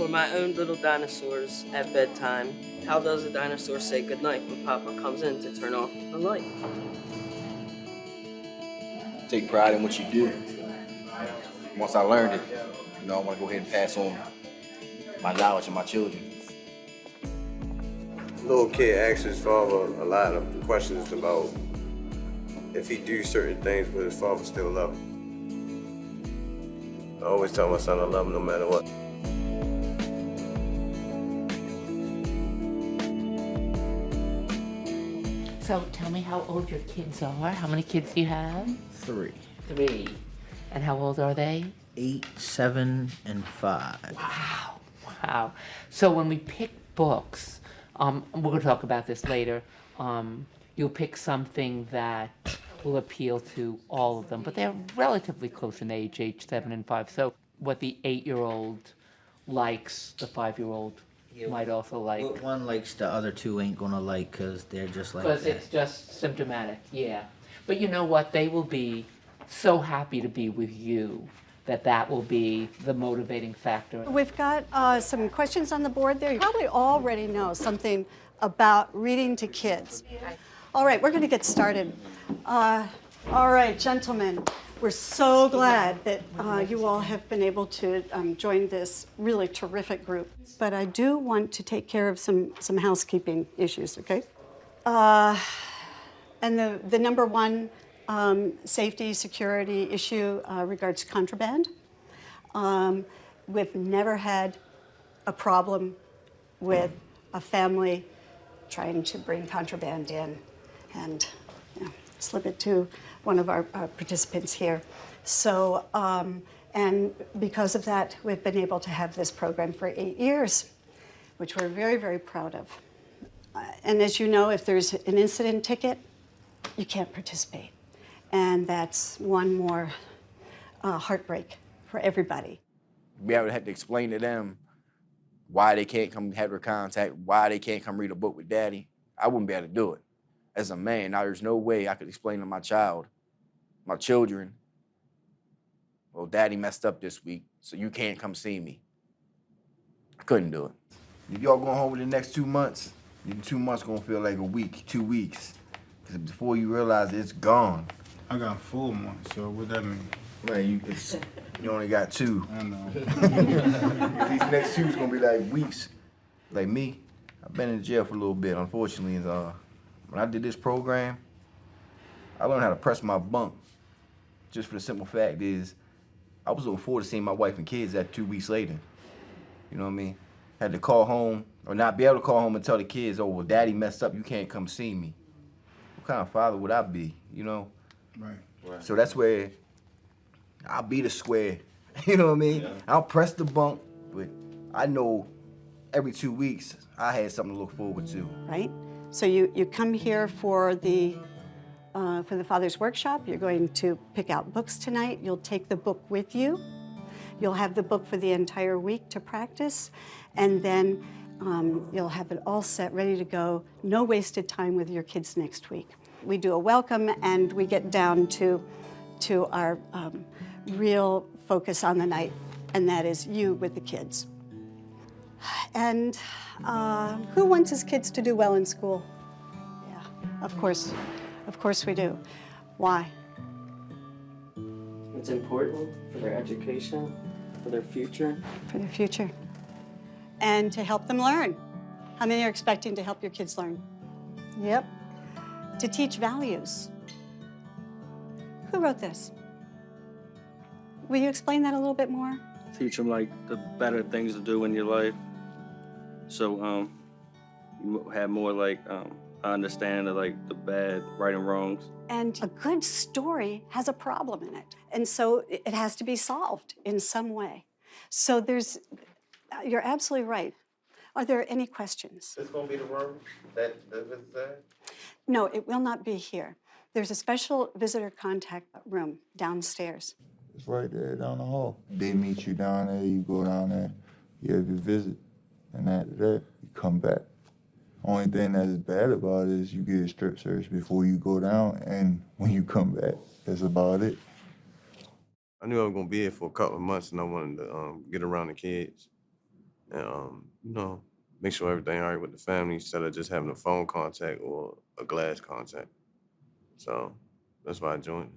For my own little dinosaurs at bedtime, how does a dinosaur say goodnight when Papa comes in to turn off the light? Take pride in what you do. Once I learned it, I want to go ahead and pass on my knowledge to my children. Little kid asks his father a lot of questions about if he do certain things, but his father still love him. I always tell my son I love him no matter what. So tell me how old your kids are. How many kids do you have? 3. 3. And how old are they? 8, 7, and 5. Wow. Wow. So when we pick books, we're going to talk about this later, you'll pick something that will appeal to all of them, but they're relatively close in age 7 and 5. So what the 8-year-old likes, the 5-year-old might also like. What one likes, the other two ain't gonna like, because they're just like Because that. it's just symptomatic, yeah. But you know what? They will be so happy to be with you that will be the motivating factor. We've got some questions on the board there. You probably already know something about reading to kids. All right, we're going to get started. All right, gentlemen, we're so glad that you all have been able to join this really terrific group. But I do want to take care of some housekeeping issues, okay? And the number one safety, security issue regards contraband. We've never had a problem with a family trying to bring contraband in and slip it to one of our participants here. So, and because of that, we've been able to have this program for 8 years, which we're very, very proud of. And as you know, if there's an incident ticket, you can't participate. And that's one more heartbreak for everybody. We would have to explain to them why they can't come have their contact, why they can't come read a book with Daddy. I wouldn't be able to do it. As a man, now there's no way I could explain to my children, well, Daddy messed up this week, so you can't come see me. I couldn't do it. If y'all going home in the next 2 months, your 2 months gonna feel like a week, 2 weeks. Because before you realize it's gone. I got 4 months, so what that mean? Man, you only got 2. I know. These next 2 is gonna be like weeks. Like me, I've been in jail for a little bit, unfortunately. When I did this program, I learned how to press my bunk. Just for the simple fact is, I was looking forward to seeing my wife and kids that 2 weeks later. You know what I mean? Had to call home, or not be able to call home and tell the kids, oh, well, Daddy messed up, you can't come see me. What kind of father would I be, you know? Right. So that's where I'll be the square. You know what I mean? Yeah. I'll press the bunk, but I know every 2 weeks I had something to look forward to. Right? So you come here for the Father's Workshop. You're going to pick out books tonight. You'll take the book with you. You'll have the book for the entire week to practice, and then you'll have it all set, ready to go. No wasted time with your kids next week. We do a welcome, and we get down to our real focus on the night, and that is you with the kids. And who wants his kids to do well in school? Yeah, of course we do. Why? It's important for their education, for their future. For their future. And to help them learn. How many are expecting to help your kids learn? Yep. To teach values. Who wrote this? Will you explain that a little bit more? Teach them like the better things to do in your life. So you have more like understanding of like the bad, right and wrongs. And a good story has a problem in it. And so it has to be solved in some way. So you're absolutely right. Are there any questions? This gonna be the room that was there? No, it will not be here. There's a special visitor contact room downstairs. It's right there down the hall. They meet you down there, you go down there, you have your visit, and after that, you come back. Only thing that is bad about it is you get a strip search before you go down, and when you come back, that's about it. I knew I was gonna be here for a couple of months, and I wanted to get around the kids. and make sure everything all right with the family instead of just having a phone contact or a glass contact. So that's why I joined.